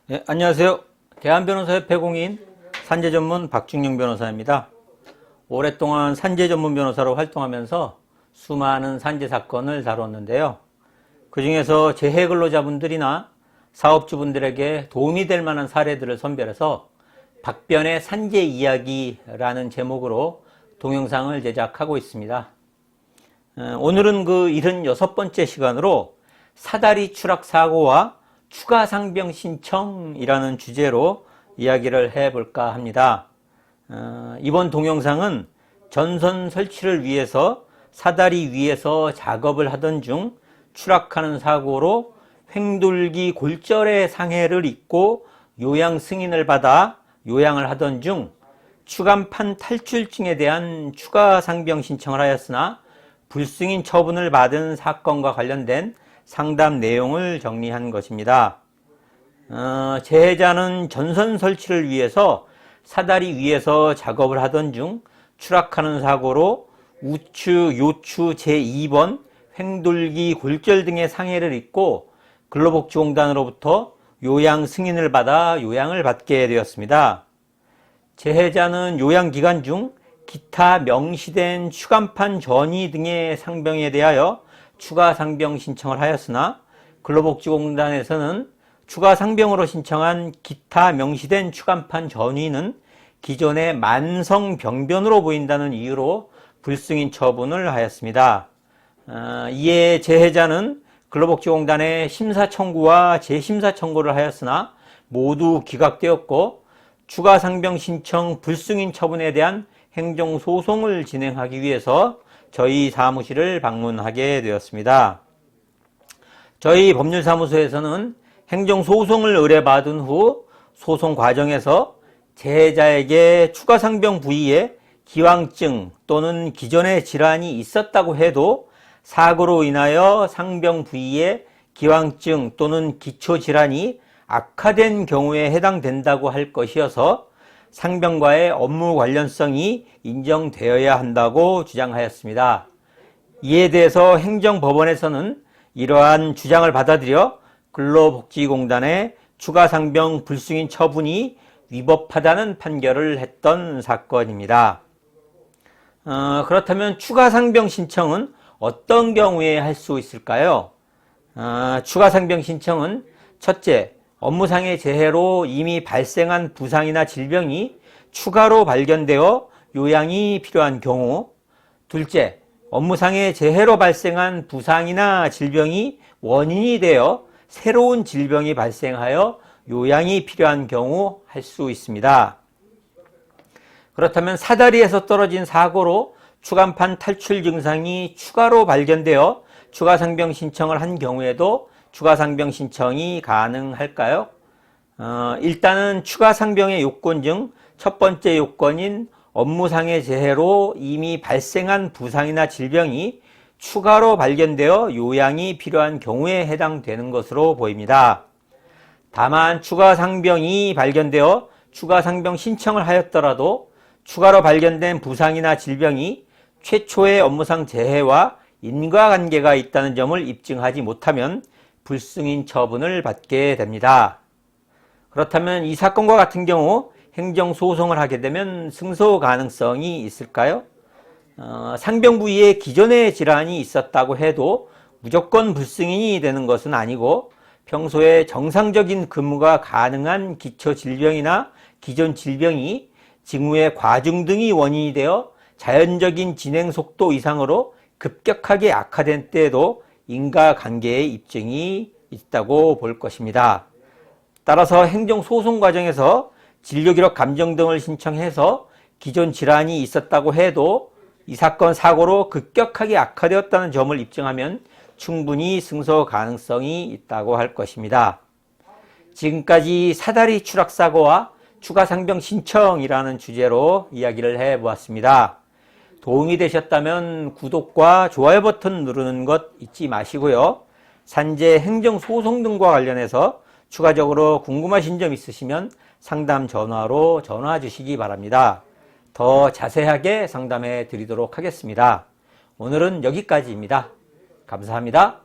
네, 안녕하세요. 대한변호사협회 공인 산재전문 박중영 변호사입니다. 오랫동안 산재전문 변호사로 활동하면서 수많은 산재 사건을 다뤘는데요. 그 중에서 재해근로자분들이나 사업주분들에게 도움이 될 만한 사례들을 선별해서 박변의 산재 이야기라는 제목으로 동영상을 제작하고 있습니다. 오늘은 그 76번째 시간으로 사다리 추락 사고와 추가 상병 신청이라는 주제로 이야기를 해볼까 합니다. 이번 동영상은 전선 설치를 위해서 사다리 위에서 작업을 하던 중 추락하는 사고로 횡돌기 골절의 상해를 입고 요양 승인을 받아 요양을 하던 중 추간판 탈출증에 대한 추가 상병 신청을 하였으나 불승인 처분을 받은 사건과 관련된 상담 내용을 정리한 것입니다. 재해자는 전선 설치를 위해서 사다리 위에서 작업을 하던 중 추락하는 사고로 우측, 요추 제2번 횡돌기 골절 등의 상해를 입고 근로복지공단으로부터 요양 승인을 받아 요양을 받게 되었습니다. 재해자는 요양 기간 중 기타 명시된 추간판 전이 등의 상병에 대하여 추가 상병 신청을 하였으나 근로복지공단에서는 추가 상병으로 신청한 기타 명시된 추간판 전위는 기존의 만성병변으로 보인다는 이유로 불승인 처분을 하였습니다. 이에 재해자는 근로복지공단에 심사 청구와 재심사 청구를 하였으나 모두 기각되었고 추가 상병 신청 불승인 처분에 대한 행정소송을 진행하기 위해서 저희 사무실을 방문하게 되었습니다. 저희 법률사무소에서는 행정소송을 의뢰받은 후 소송 과정에서 재해자에게 추가 상병 부위에 기왕증 또는 기존의 질환이 있었다고 해도 사고로 인하여 상병 부위에 기왕증 또는 기초질환이 악화된 경우에 해당된다고 할 것이어서 상병과의 업무 관련성이 인정되어야 한다고 주장하였습니다. 이에 대해서 행정법원에서는 이러한 주장을 받아들여 근로복지공단의 추가 상병 불승인 처분이 위법하다는 판결을 했던 사건입니다. 그렇다면 추가 상병 신청은 어떤 경우에 할 수 있을까요? 추가 상병 신청은 첫째, 업무상의 재해로 이미 발생한 부상이나 질병이 추가로 발견되어 요양이 필요한 경우. 둘째, 업무상의 재해로 발생한 부상이나 질병이 원인이 되어 새로운 질병이 발생하여 요양이 필요한 경우 할 수 있습니다. 그렇다면 사다리에서 떨어진 사고로 추간판 탈출 증상이 추가로 발견되어 추가 상병 신청을 한 경우에도 추가 상병 신청이 가능할까요? 일단은 추가 상병의 요건 중 첫 번째 요건인 업무상의 재해로 이미 발생한 부상이나 질병이 추가로 발견되어 요양이 필요한 경우에 해당되는 것으로 보입니다. 다만 추가 상병이 발견되어 추가 상병 신청을 하였더라도 추가로 발견된 부상이나 질병이 최초의 업무상 재해와 인과관계가 있다는 점을 입증하지 못하면 불승인 처분을 받게 됩니다. 그렇다면 이 사건과 같은 경우 행정소송을 하게 되면 승소 가능성이 있을까요? 상병 부위에 기존의 질환이 있었다고 해도 무조건 불승인이 되는 것은 아니고 평소에 정상적인 근무가 가능한 기초 질병이나 기존 질병이 직무의 과중 등이 원인이 되어 자연적인 진행 속도 이상으로 급격하게 악화된 때에도 인과관계의 입증이 있다고 볼 것입니다. 따라서 행정소송 과정에서 진료기록 감정 등을 신청해서 기존 질환이 있었다고 해도 이 사건 사고로 급격하게 악화되었다는 점을 입증하면 충분히 승소 가능성이 있다고 할 것입니다. 지금까지 사다리 추락 사고와 추가 상병 신청이라는 주제로 이야기를 해보았습니다. 도움이 되셨다면 구독과 좋아요 버튼 누르는 것 잊지 마시고요. 산재 행정소송 등과 관련해서 추가적으로 궁금하신 점 있으시면 상담 전화로 전화 주시기 바랍니다. 더 자세하게 상담해 드리도록 하겠습니다. 오늘은 여기까지입니다. 감사합니다.